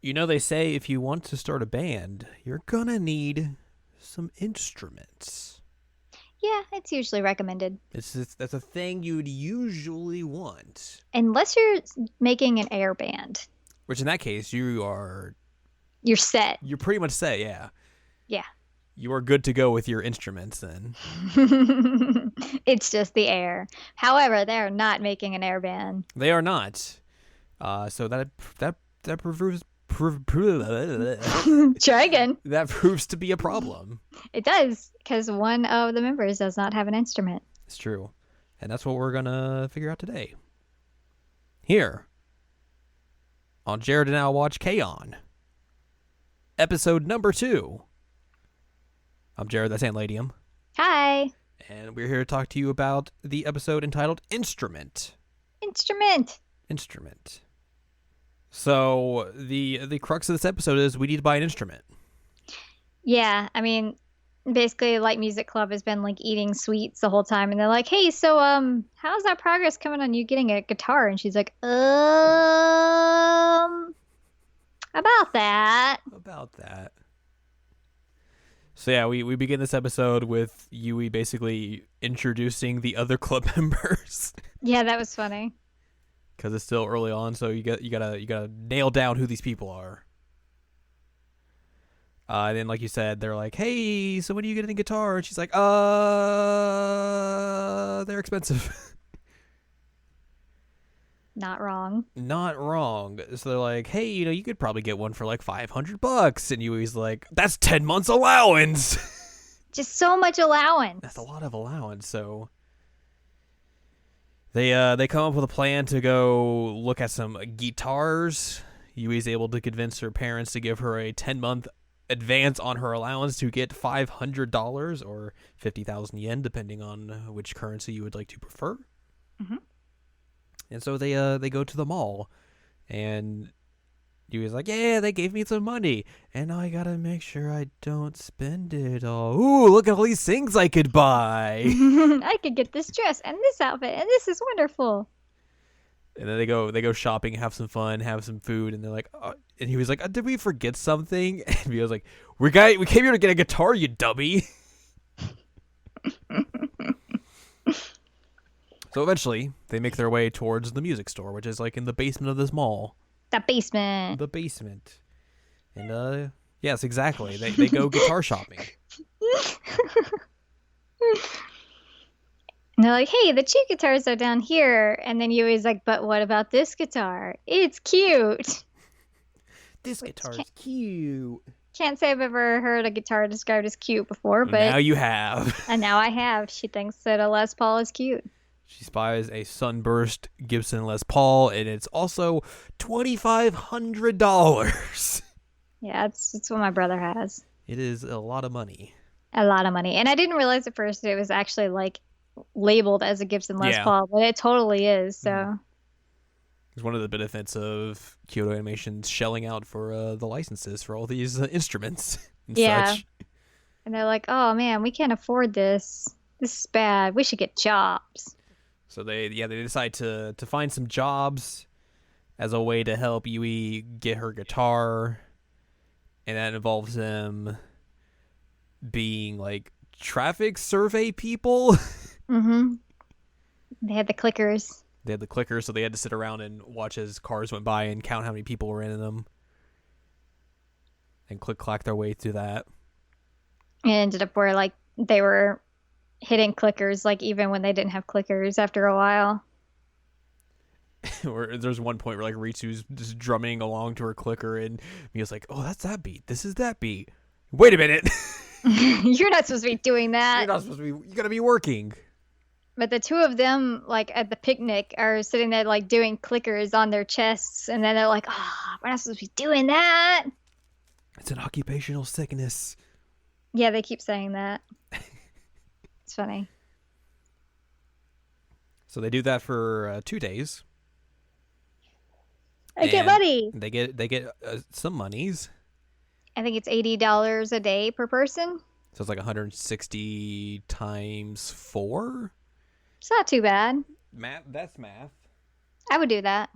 They say if you want to start a band, you're gonna need some instruments. Yeah, it's usually recommended. That's a thing you'd usually want. Unless you're making an air band. Which in that case, You're set. you're pretty much set. Yeah, Yeah. you are good to go with your instruments then. It's just the air. However, they're not making an air band. They are not. So that Try again. that proves to be a problem. It does, because one of the members does not have an instrument. It's true, and that's what we're gonna figure out today. Here on Jared and Al Watch K-On! Episode number 2. I'm Jared, that's Antladium. Hi. And we're here to talk to you about the episode entitled Instrument. Instrument. Instrument. So, the crux of this episode is we need to buy an instrument. Yeah, I mean, basically, Light Music Club has been like eating sweets the whole time, and they're like, "Hey, so how's that progress coming on you getting a guitar?" And she's like, about that." About that. So yeah, we begin this episode with Yui basically introducing the other club members. Yeah, that was funny. Because it's still early on, so you gotta nail down who these people are. And then, like you said, they're like, "Hey, so when are you getting a guitar?" And she's like, they're expensive." Not wrong. Not wrong. So they're like, "Hey, you could probably get one for like $500." And Yui's like, "That's 10 months allowance." Just so much allowance. That's a lot of allowance. So they come up with a plan to go look at some guitars. Yui's able to convince her parents to give her a 10-month advance on her allowance to get $500 or 50,000 yen, depending on which currency you would like to prefer. Mm-hmm. And so they go to the mall, and Yui's like, "Yeah, they gave me some money, and now I gotta make sure I don't spend it all. Ooh, look at all these things I could buy." I could get this dress and this outfit, and this is wonderful. And then they go shopping, have some fun, have some food, and they're like, and he was like, "Did we forget something?" And he was like, we came here to get a guitar, you dummy." So eventually, they make their way towards the music store, which is like in the basement of this mall. The basement. The basement. And yes, exactly. They go guitar shopping. And they're like, "Hey, the cheap guitars are down here." And then Yui's like, "But what about this guitar? It's cute." This guitar is cute. Can't say I've ever heard a guitar described as cute before, but Now you have. and now I have. She thinks that a Les Paul is cute. She spies a Sunburst Gibson Les Paul, and it's also $2,500. Yeah, it's what my brother has. It is a lot of money. A lot of money. And I didn't realize at first it was actually like labeled as a Gibson Les Paul, but it totally is. So It's one of the benefits of Kyoto Animation's shelling out for the licenses for all these instruments and such. And they're like, "Oh man, we can't afford this. This is bad. We should get jobs." So they decide to find some jobs as a way to help Yui get her guitar, and that involves them being like traffic survey people. Mm-hmm. They had the clickers. They had the clickers, so they had to sit around and watch as cars went by and count how many people were in them, and click-clack their way through that. It ended up where like they were hitting clickers like even when they didn't have clickers after a while. Or there's one point where like Ritsu's just drumming along to her clicker, and Mia's like, "Oh, that's that beat. This is that beat. Wait a minute." You're not supposed to be doing that. You're not supposed to be. You gotta be working. But the two of them, like at the picnic, are sitting there like doing clickers on their chests, and then they're like, "Oh, we're not supposed to be doing that." It's an occupational sickness. Yeah, they keep saying that. It's funny. So they do that for 2 days. I get money. They get some monies. I think it's $80 a day per person. So it's like 160 times 4. It's not too bad. Math. That's math. I would do that.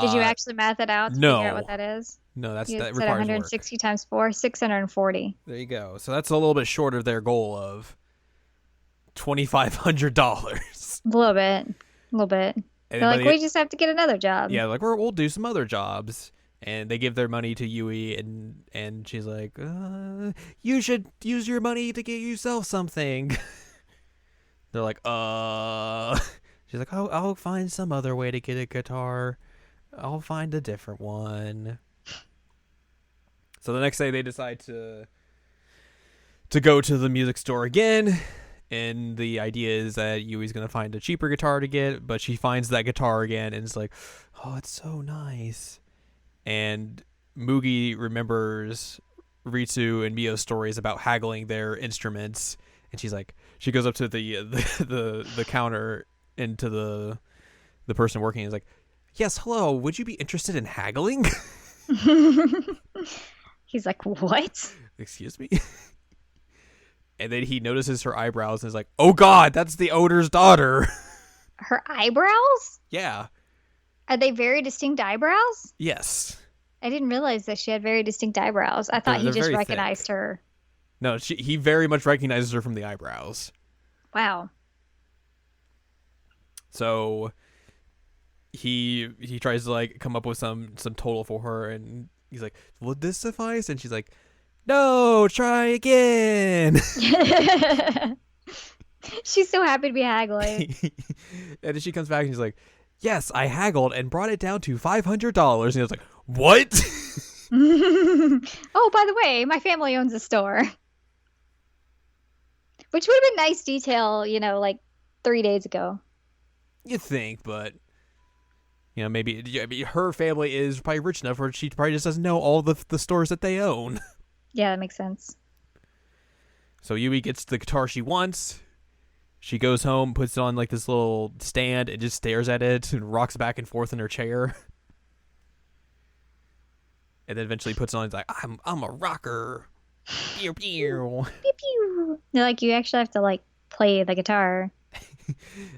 Did you Uh, actually math it out to figure out what no, that is? no, You that said requires work. 160 times 4, 640. There you go. So that's a little bit short of their goal of $2,500. A little bit. A little bit. And They're by like, the we just have to get another job. yeah, like we'll do some other jobs, and they give their money to Yui, and she's like, you should use your money to get yourself something. They're like, she's like, oh, I'll find some other way to get a guitar. I'll find a different one. So the next day they decide to go to the music store again. And the idea is that Yui's going to find a cheaper guitar to get, but she finds that guitar again and is like, oh, it's so nice. And Mugi remembers Ritsu and Mio's stories about haggling their instruments. And she's like, she goes up to the counter and to the person working and is like, yes, hello, would you be interested in haggling? He's like, what? Excuse me? And then he notices her eyebrows and is like, oh God, that's the owner's daughter. Her eyebrows? Yeah. Are they very distinct eyebrows? Yes. I didn't realize that she had very distinct eyebrows. I thought he They're just very recognized thick. her. No, he very much recognizes her from the eyebrows. Wow. So he tries to like come up with some total for her, and he's like, would this suffice? And she's like, no, try again. She's so happy to be haggling. And then she comes back and she's like, yes, I haggled and brought it down to $500. And he was like, what? Oh, by the way, my family owns a store. Which would have been nice detail, like 3 days ago. You think, but maybe her family is probably rich enough where she probably just doesn't know all the stores that they own. Yeah, that makes sense. So Yui gets the guitar she wants. She goes home, puts it on like this little stand, and just stares at it and rocks back and forth in her chair. And then eventually puts it on. And is like, I'm a rocker. Pew pew. Pew pew. They're like, you actually have to play the guitar.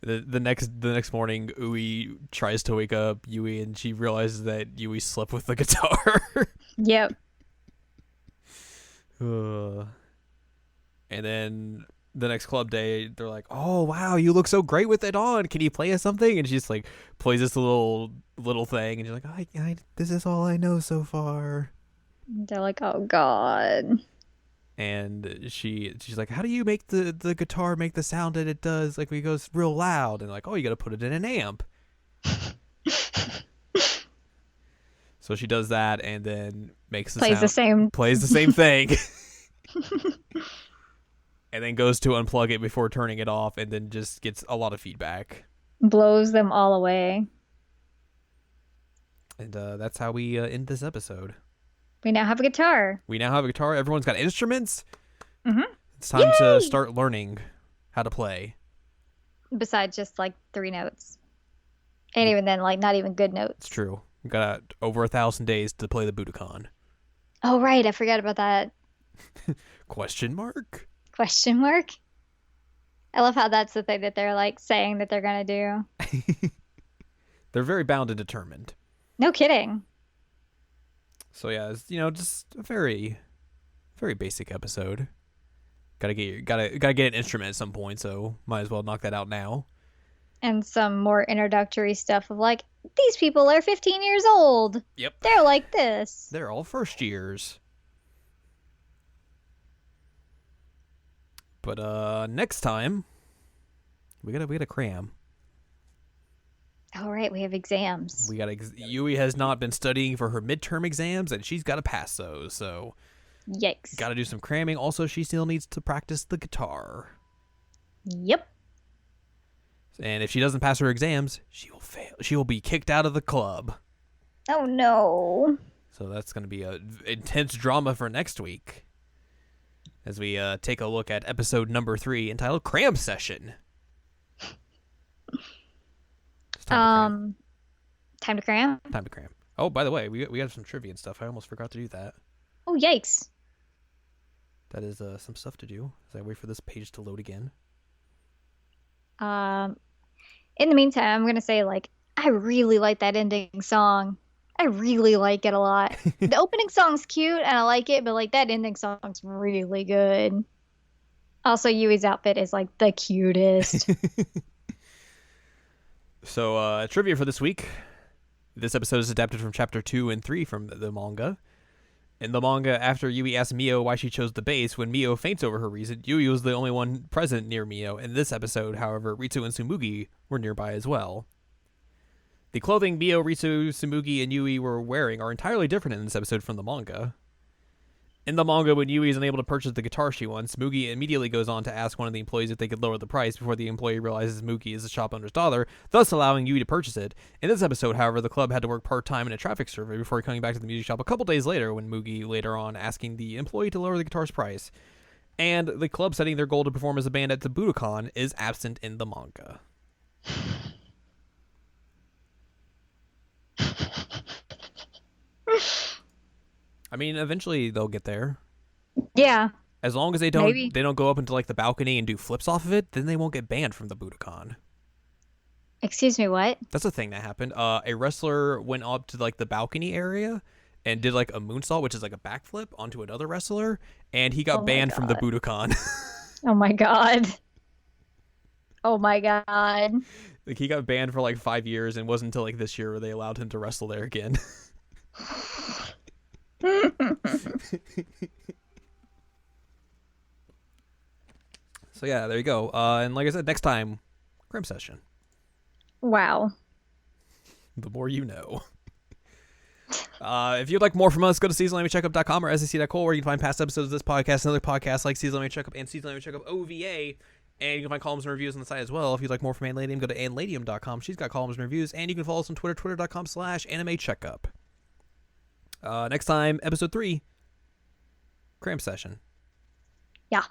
The next morning, Ui tries to wake up Yui, and she realizes that Yui slept with the guitar. Yep. And then the next club day, they're like, "Oh wow, you look so great with it on. Can you play us something?" And she just like plays this little thing, and you're like, I "This is all I know so far." They're like, oh god. And she's like, "How do you make the guitar make the sound that it does? Like when it goes real loud." And like, "Oh, you got to put it in an amp." So she does that, and then makes the Plays sound, plays the same thing. And then goes to unplug it before turning it off, and then just gets a lot of feedback. Blows them all away. And that's how we end this episode. We now have a guitar. We now have a guitar. Everyone's got instruments. Mm-hmm. It's time to start learning how to play. Besides just 3 notes. And even then, not even good notes. It's true. We've got over 1,000 days to play the Budokan. Oh, right. I forgot about that. Question mark? Question mark? I love how that's the thing that they're saying that they're going to do. They're very bound and determined. No kidding. So yeah, it's, just a very, very basic episode. Gotta get an instrument at some point, so might as well knock that out now. And some more introductory stuff of these people are 15 years old. Yep. They're like this. They're all first years. But next time we gotta cram. All right, we have exams. Yui has not been studying for her midterm exams, and she's got to pass those. So, yikes! Got to do some cramming. Also, she still needs to practice the guitar. Yep. And if she doesn't pass her exams, she will fail. She will be kicked out of the club. Oh no! So that's going to be a intense drama for next week, as we take a look at episode number 3 entitled "Cram Session." Time to cram. Time to cram. Oh, by the way, we have some trivia and stuff. I almost forgot to do that. Oh, yikes! That is some stuff to do as I wait for this page to load again. In the meantime, I'm gonna say I really like that ending song. I really like it a lot. The opening song's cute and I like it, but like that ending song's really good. Also, Yui's outfit is like the cutest. So, trivia for this week. This episode is adapted from chapter 2 and 3 from the manga. In the manga, after Yui asks Mio why she chose the base, when Mio faints over her reason, Yui was the only one present near Mio. In this episode, however, Ritsu and Tsumugi were nearby as well. The clothing Mio, Ritsu, Tsumugi, and Yui were wearing are entirely different in this episode from the manga. In the manga, when Yui is unable to purchase the guitar she wants, Mugi immediately goes on to ask one of the employees if they could lower the price before the employee realizes Mugi is the shop owner's daughter, thus allowing Yui to purchase it. In this episode, however, the club had to work part-time in a traffic survey before coming back to the music shop a couple days later when Mugi later on asking the employee to lower the guitar's price. And the club setting their goal to perform as a band at the Budokan is absent in the manga. I mean, eventually they'll get there. Yeah. As long as they don't go up into like the balcony and do flips off of it, then they won't get banned from the Budokan. Excuse me, what? That's a thing that happened. A wrestler went up to like the balcony area and did like a moonsault, which is like a backflip onto another wrestler, and he got banned from the Budokan. Oh my god. Oh my god. Like he got banned for like 5 years, and it wasn't until like this year where they allowed him to wrestle there again. So yeah, there you go. And like I said, next time, Crim Session. Wow. The more you know. If you'd like more from us, go to seasonlanimecheckup.com or sec.co, where you can find past episodes of this podcast and other podcasts like Season Anime Checkup and Season Anime Checkup OVA. And you can find columns and reviews on the site as well. If you'd like more from Anladium, go to anladium.com. She's got columns and reviews. And you can follow us on Twitter, twitter.com/animecheckup. Next time, episode 3, Cram Session. Yeah.